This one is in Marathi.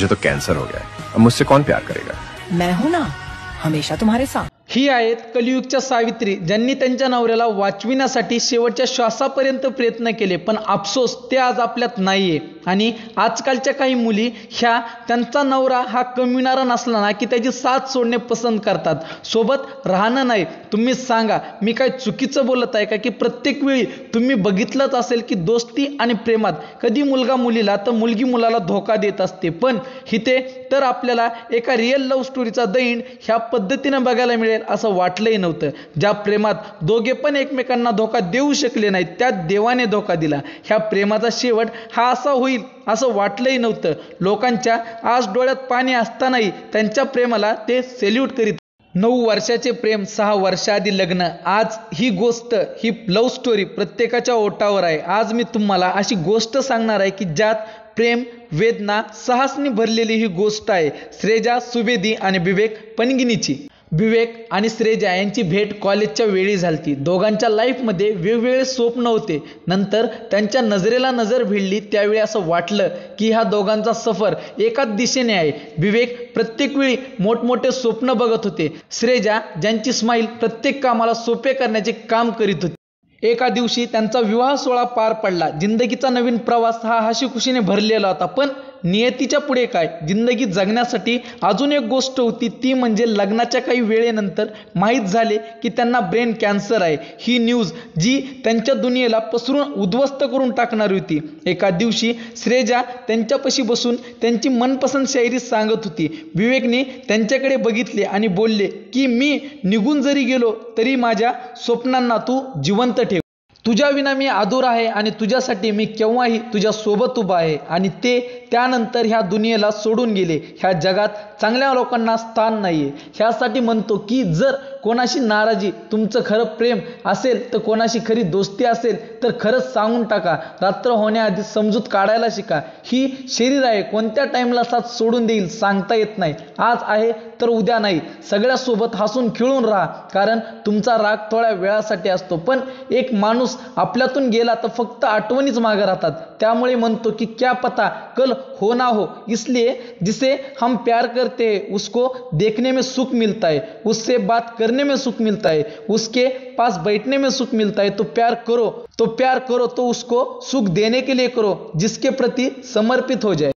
मुझे तो कैंसर हो गया है, अब मुझसे कौन प्यार करेगा। मैं हूं ना, हमेशा तुम्हारे साथ। ही आहेत कलियुगच्या सावित्री, ज्यांनी त्यांच्या नवऱ्याला वाचविण्यासाठी शेवटच्या श्वासापर्यंत प्रयत्न केले, पण अफसोस ते आज आपल्यात नाहीये। आणि आजकालच्या काही मुली ह्या त्यांचा नवरा हा कमविणारा नसला ना की त्याची साथ सोडणे पसंत करतात, सोबत राहणं नाही। तुम्ही सांगा, मी काय चुकीचं बोलत आहे का? की प्रत्येक वेळी तुम्ही बघितलंच असेल की दोस्ती आणि प्रेमात कधी मुलगा मुलीला तर मुलगी मुलाला धोका देत असते, पण इथे तर आपल्याला एका रिअल लव्ह स्टोरीचा द एंड ह्या पद्धतीनं बघायला मिळेल असं वाटलंही नव्हतं। ज्या प्रेमात दोघे पण एकमेकांना धोका देऊ शकले नाहीत, त्या देवाने धोका दिला। ह्या प्रेमाचा शेवट हा असा होईल असं वाटलंही नव्हतं। लोकांच्या आज डोळ्यात पाणी असतानाही त्यांच्या प्रेमाला ते सेल्यूट करीत। 9 वर्षाचे प्रेम, 6 वर्षाआधी लग्न। आज ही गोष्ट, ही लव्ह स्टोरी प्रत्येकाच्या ओठावर आहे। आज मी तुम्हाला अशी गोष्ट सांगणार आहे की ज्यात प्रेम, वेदना, साहसनी भरलेली ही गोष्ट आहे श्रेजा सुवेदी आणि विवेक पनगिनीची। विवेक आणि श्रेजा यांची भेट कॉलेजच्या वेळी झालती। दोघांच्या लाईफमध्ये वेगवेगळे स्वप्न होते। नंतर त्यांच्या नजरेला नजर भिडली, त्यावेळी असं वाटलं की ह्या दोघांचा सफर एकाच दिशेने आहे। विवेक प्रत्येक वेळी मोठमोठे स्वप्न बघत होते, श्रेजा ज्यांची स्माईल प्रत्येक कामाला सोपे करण्याचे काम करीत होती। एका दिवशी त्यांचा विवाह सोहळा पार पडला। जिंदगीचा नवीन प्रवास हा हशीखुशीने भरलेला होता, पण नियतीच्या पुढे काय? जिंदगी जगण्यासाठी अजून एक गोष्ट होती, ती म्हणजे लग्नाच्या काही वेळेनंतर माहीत झाले की त्यांना ब्रेन कॅन्सर आहे। ही न्यूज जी त्यांच्या दुनियेला पसरून उद्ध्वस्त करून टाकणार होती। एका दिवशी श्रेजा त्यांच्यापाशी बसून त्यांची मनपसंत शायरी सांगत होती। विवेकने त्यांच्याकडे बघितले आणि बोलले की मी निघून जरी गेलो तरी माझ्या स्वप्नांना तू जिवंत ठेव। तुझ्या विना मी अधूर आहे आणि तुझ्यासाठी मी केव्हाही तुझ्या सोबत उभा आहे। आणि ते त्यानंतर ह्या दुनियेला सोडून गेले। ह्या जगात चांगल्या लोकांना स्थान नाहीये। ह्यासाठी म्हणतो की जर कोणाशी नाराजी, तुमचं खरं प्रेम असेल तर कोणाशी खरी दोस्ती असेल तर खरंच सांगून टाका। रात्र होण्याआधी समजूत काढायला शिका। ही शरीर आहे, कोणत्या टाइमला साथ सोडून देईल सांगता येत नाही। आज आहे तर उद्या नाही। सगळ्यासोबत हसून खेळून राहा, कारण तुमचा राग थोड्या वेळासाठी असतो, पण एक माणूस आपल्यातून गेला तर फक्त आठवणीच मागे राहतात। त्यामुळे म्हणतो की क्या पता कल हो ना हो, इसलिए जिसे हम प्यार करते हैं उसको देखने में सुख मिलता है, उससे बात करने में सुख मिलता है, उसके पास बैठने में सुख मिलता है। तो प्यार करो तो उसको सुख देने के लिए करो, जिसके प्रति समर्पित हो जाए।